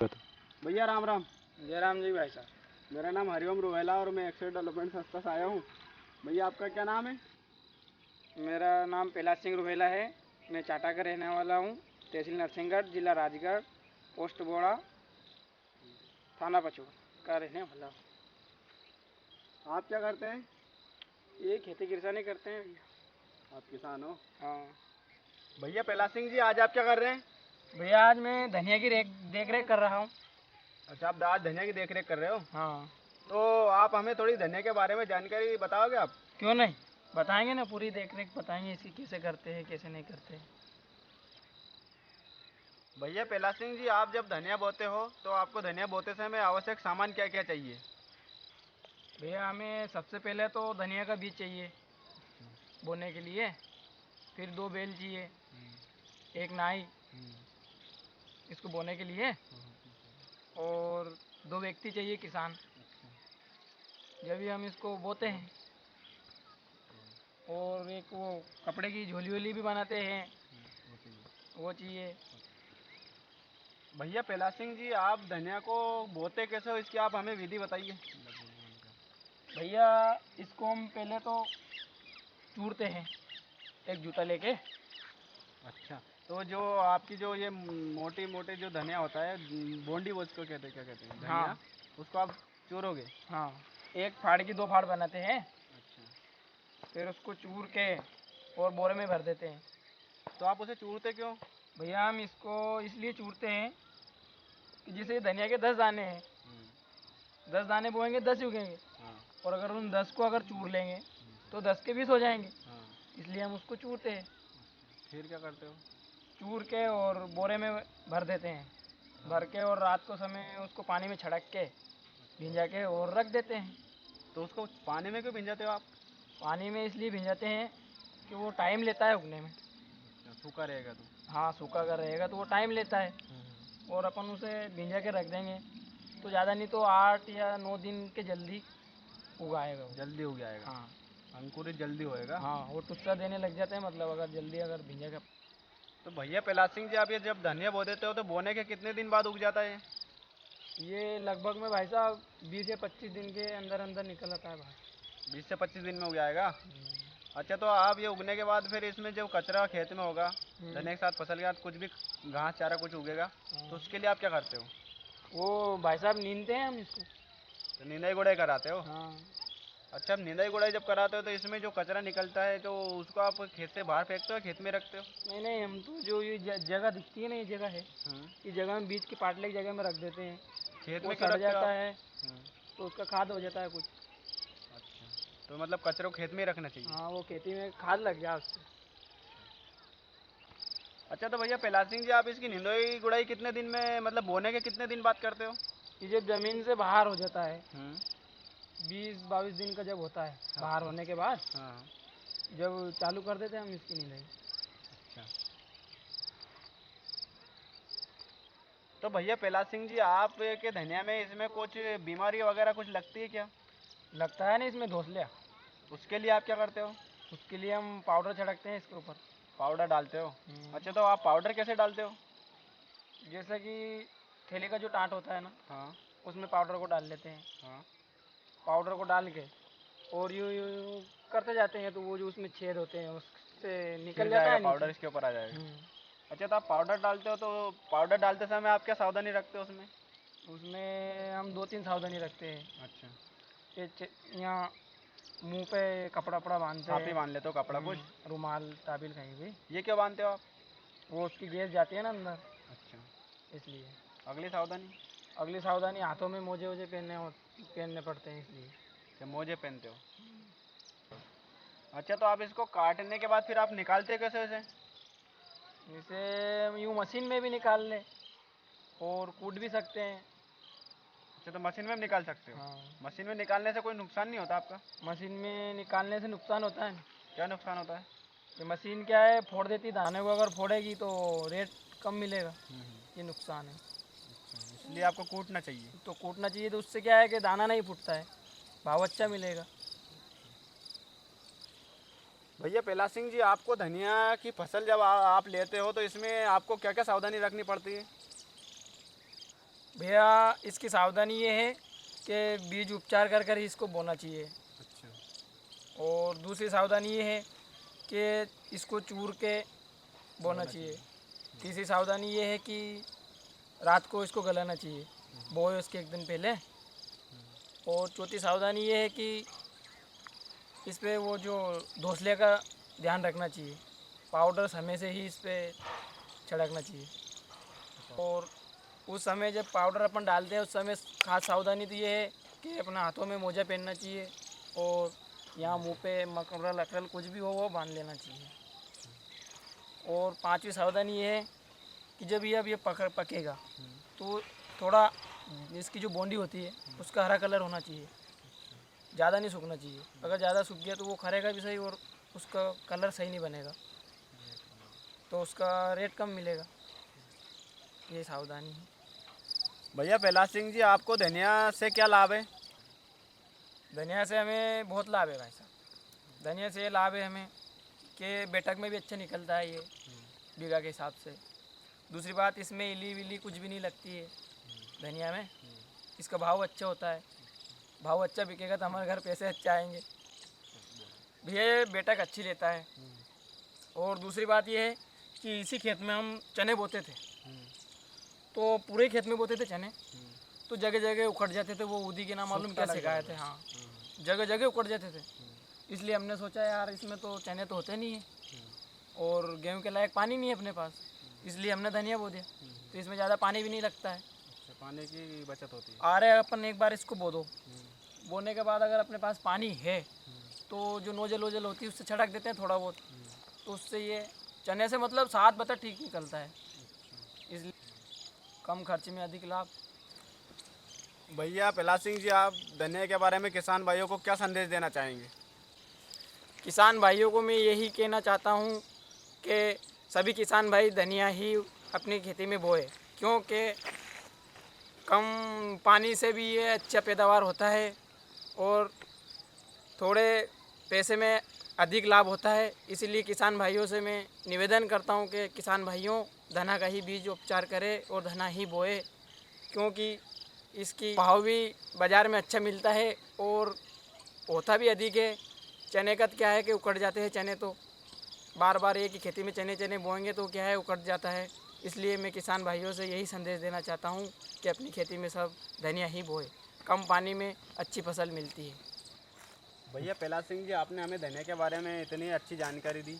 भैया राम राम। जय राम जी भाई साहब। मेरा नाम हरिओम रुवेला और मैं एक्सेड डेवलपमेंट संस्था से आया हूँ। भैया आपका क्या नाम है? मेरा नाम कैलाश सिंह रुहेला है। मैं चाटा का रहने वाला हूँ। तहसील नरसिंहगढ़, जिला राजगढ़, पोस्ट बोड़ा, थाना पचूर का रहने वाला हूँ। आप क्या करते हैं? ये खेती किसानी करते हैं भैया। आप किसान हो? हाँ भैया कैलाश सिंह जी, आज आप क्या कर रहे हैं? भैया, आज मैं धनिया की देख रेख कर रहा हूँ। अच्छा, आप आज धनिया की देख रेख कर रहे हो? हाँ। तो आप हमें थोड़ी धनिया के बारे में जानकारी बताओगे आप? क्यों नहीं, बताएंगे ना, पूरी देख रेख बताएंगे इसकी, कैसे करते हैं कैसे नहीं करते। भैया कैलाश सिंह जी, आप जब धनिया बोते हो तो आपको धनिया बोते समय आवश्यक सामान क्या क्या चाहिए? भैया, हमें सबसे पहले तो धनिया का बीज चाहिए बोने के लिए। फिर 2 बैल चाहिए, एक नाई इसको बोने के लिए, और 2 व्यक्ति चाहिए किसान जब भी हम इसको बोते हैं। और एक वो कपड़े की झोली वोली भी बनाते हैं, वो चाहिए। भैया कैलाश सिंह जी, आप धनिया को बोते कैसे हो, इसकी आप हमें विधि बताइए। भैया, इसको हम पहले तो चूरते हैं एक जूता लेके। अच्छा, तो जो आपकी जो ये मोटी मोटी जो धनिया होता है, बोंडी, वो उसको कहते हैं, क्या कहते हैं, धनिया, हाँ उसको आप चूरोगे? हाँ, एक फाड़ की 2 फाड़ बनाते हैं, अच्छा, फिर उसको चूर के और बोरे में भर देते हैं। तो आप उसे चूरते क्यों? भैया, हम इसको इसलिए चूरते हैं कि जैसे धनिया के 10 दाने हैं, 10 दाने बोएंगे 10 ही उगेंगे। हाँ और अगर उन 10 को अगर चूर लेंगे तो 10 के 20 हो जाएंगे, हाँ। इसलिए हम उसको चूरते हैं। फिर क्या करते हो? चूर के और बोरे में भर देते हैं, भर के और रात को समय उसको पानी में छड़क के भिंजा के और रख देते हैं। तो उसको पानी में क्यों भिंजाते हो आप? पानी में इसलिए भिंजाते हैं कि वो टाइम लेता है उगने में। अच्छा, सूखा रहेगा तो? हाँ, सूखा अगर रहेगा तो वो टाइम लेता है। और अपन उसे भिंजा के रख देंगे तो ज़्यादा नहीं तो 8 या 9 दिन के जल्दी उगाएगा वो। जल्दी हो जाएगा? हाँ अंकुरित जल्दी होएगा? हाँ, वो टुस्सा देने लग जाते हैं, मतलब अगर जल्दी अगर भिंजा के। तो भैया कैलाश सिंह जी, आप ये जब धनिया बो देते हो तो बोने के कितने दिन बाद उग जाता है? ये लगभग में भाई साहब 20 या 25 दिन के अंदर अंदर निकल आता है बाहर। 20 से 25 दिन में उग जाएगा? अच्छा, तो आप ये उगने के बाद फिर इसमें जो कचरा खेत में होगा, धनिया के साथ फसल के साथ कुछ भी घास चारा कुछ उगेगा, तो उसके लिए आप क्या करते हो? वो भाई साहब नींदते हैं हम इसको। तो निंदाई गुड़ाई कराते हो? हाँ। अच्छा, अब निंदाई गुड़ाई जब कराते हो तो इसमें जो कचरा निकलता है तो उसको आप खेत से बाहर फेंकते हो, खेत में रखते हो? नहीं नहीं, हम तो जो ये जगह दिखती है ना, ये जगह है, हम्म। इस जगह में बीज के पाटले की जगह में रख देते हैं। खेत वो में क्यों सड़ रखते हो जाता आप? है तो उसका खाद हो जाता है कुछ। अच्छा, तो मतलब कचरे को खेत में ही रखना चाहिए? हाँ, वो खेती में खाद लग गया उससे। अच्छा, तो भैया कैलाश सिंह जी, आप इसकी निंदाई गुड़ाई कितने दिन में, मतलब बोने के कितने दिन बाद करते हो? ये जब ज़मीन से बाहर हो जाता है, हम्म। 20-22 दिन का जब होता है बाहर अच्छा। होने के बाद, हाँ। जब चालू कर देते हैं हम इसकी निंदाई। अच्छा, तो भैया कैलाश सिंह जी, आप के धनिया में इसमें कुछ बीमारी वगैरह कुछ लगती है क्या? लगता है ना इसमें धोसलिया, उसके लिए आप क्या करते हो? उसके लिए हम पाउडर छिड़कते हैं इसके ऊपर। पाउडर डालते हो? हम्म। अच्छा, तो आप पाउडर कैसे डालते हो? जैसे कि थैले का जो टाट होता है ना, हाँ उसमें पाउडर को डाल लेते हैं। हाँ। पाउडर को डाल के और यूँ यूँ यूँ करते जाते हैं तो वो जो उसमें छेद होते हैं उससे निकल फिर जाता जाएगा है नीचे। पाउडर, इसके ऊपर आ जाएगा? हम्म। अच्छा, तो आप पाउडर डालते हो तो पाउडर डालते समय आप क्या सावधानी रखते हो उसमें? उसमें हम 2-3 सावधानी रखते हैं अच्छा। कि यहाँ मुंह पे कपड़ा वपड़ा बांधते आप ही हैं। मान लेते हो कपड़ा कुछ? रुमाल टाबिल कहीं भी, ये क्यों बांधते हो आप? वो उसकी गैस जाती है ना अंदर, अच्छा। इसलिए। अगली सावधानी? अगली सावधानी, हाथों में मोजे वोजे पहनने पड़ते हैं इसलिए। क्या मोजे पहनते हो? अच्छा, तो आप इसको काटने के बाद फिर आप निकालते कैसे इसे? इसे यूँ मशीन में भी निकाल लें और कूट भी सकते हैं। अच्छा, तो मशीन में भी निकाल सकते हो? हाँ, मशीन में निकालने से कोई नुकसान नहीं होता आपका? मशीन में निकालने से नुकसान होता है ना। क्या नुकसान होता है? ये मशीन क्या है, फोड़ देती दाने को, अगर फोड़ेगी तो रेट कम मिलेगा, ये नुकसान है। इसलिए आपको कूटना चाहिए? तो कूटना चाहिए, तो उससे क्या है कि दाना नहीं फूटता है, भाव अच्छा मिलेगा। भैया कैलाश सिंह जी, आपको धनिया की फसल जब आप लेते हो तो इसमें आपको क्या क्या सावधानी रखनी पड़ती है? भैया इसकी सावधानी ये है कि बीज उपचार कर कर ही इसको बोना चाहिए। अच्छा। और दूसरी सावधानी ये है कि इसको चूर के बोना चाहिए। तीसरी सावधानी ये है कि रात को इसको गलाना चाहिए, बोए उसके एक दिन पहले। और चौथी सावधानी ये है कि इस पे वो जो घोंसले का ध्यान रखना चाहिए, पाउडर समय से ही इस पे छिड़कना चाहिए। और उस समय जब पाउडर अपन डालते हैं उस समय खास सावधानी तो ये है कि अपने हाथों में मोजा पहनना चाहिए और यहाँ मुंह पे मकरल अकरल कुछ भी हो वो बांध लेना चाहिए। और पांचवी सावधानी ये है कि जब ये पकेगा तो थोड़ा इसकी जो बोंडी होती है उसका हरा कलर होना चाहिए, ज़्यादा नहीं सूखना चाहिए। अगर ज़्यादा सूख गया तो वो खरेगा भी सही और उसका कलर सही नहीं बनेगा, तो उसका रेट कम मिलेगा। ये सावधानी है। भैया प्रहलाद सिंह जी, आपको धनिया से क्या लाभ है? धनिया से हमें बहुत लाभ है भाई साहब। धनिया से ये लाभ है हमें कि बेटक में भी अच्छा निकलता है ये बीघा के हिसाब से। दूसरी बात, इसमें इली विली कुछ भी नहीं लगती है धनिया में। इसका भाव अच्छा होता है, भाव अच्छा बिकेगा तो हमारे घर पैसे अच्छे आएंगे। ये बेटक अच्छी लेता है। और दूसरी बात ये है कि इसी खेत में हम चने बोते थे, तो पूरे खेत में बोते थे चने, तो जगह जगह उखड़ जाते थे। वो उदी के ना मालूम क्या सिखाए थे, हाँ जगह जगह उखड़ जाते थे। इसलिए हमने सोचा यार इसमें तो चने तो होते नहीं है और गेहूं के लायक पानी नहीं है अपने पास, इसलिए हमने धनिया बो दिया। तो इसमें ज़्यादा पानी भी नहीं लगता है। अच्छा, पानी की बचत होती है। अरे अपन एक बार इसको बो दो, बोने के बाद अगर अपने पास पानी है तो जो नोजल वोजल होती है उससे छिड़क देते हैं थोड़ा बहुत, तो उससे ये चने से मतलब 7 बता ठीक निकलता है। इसलिए कम खर्च में अधिक लाभ। भैया प्रहलाद सिंह जी, आप धनिया के बारे में किसान भाइयों को क्या संदेश देना चाहेंगे? किसान भाइयों को मैं यही कहना चाहता हूँ कि सभी किसान भाई धनिया ही अपनी खेती में बोए, क्योंकि कम पानी से भी ये अच्छा पैदावार होता है और थोड़े पैसे में अधिक लाभ होता है। इसीलिए किसान भाइयों से मैं निवेदन करता हूँ कि किसान भाइयों धना का ही बीज उपचार करें और धना ही बोए, क्योंकि इसकी भाव भी बाज़ार में अच्छा मिलता है और होता भी अधिक है। चने का क्या है कि उखड़ जाते हैं चने, तो बार बार एक ही खेती में चने चने बोएंगे तो क्या है उखड़ जाता है। इसलिए मैं किसान भाइयों से यही संदेश देना चाहता हूँ कि अपनी खेती में सब धनिया ही बोए, कम पानी में अच्छी फसल मिलती है। भैया प्रहलाद सिंह जी, आपने हमें धनिया के बारे में इतनी अच्छी जानकारी दी।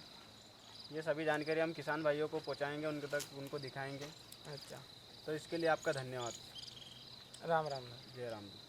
ये सभी जानकारी हम किसान भाइयों को पहुँचाएँगे, उनके तक उनको दिखाएँगे। अच्छा, तो इसके लिए आपका धन्यवाद। राम राम। जय राम जी।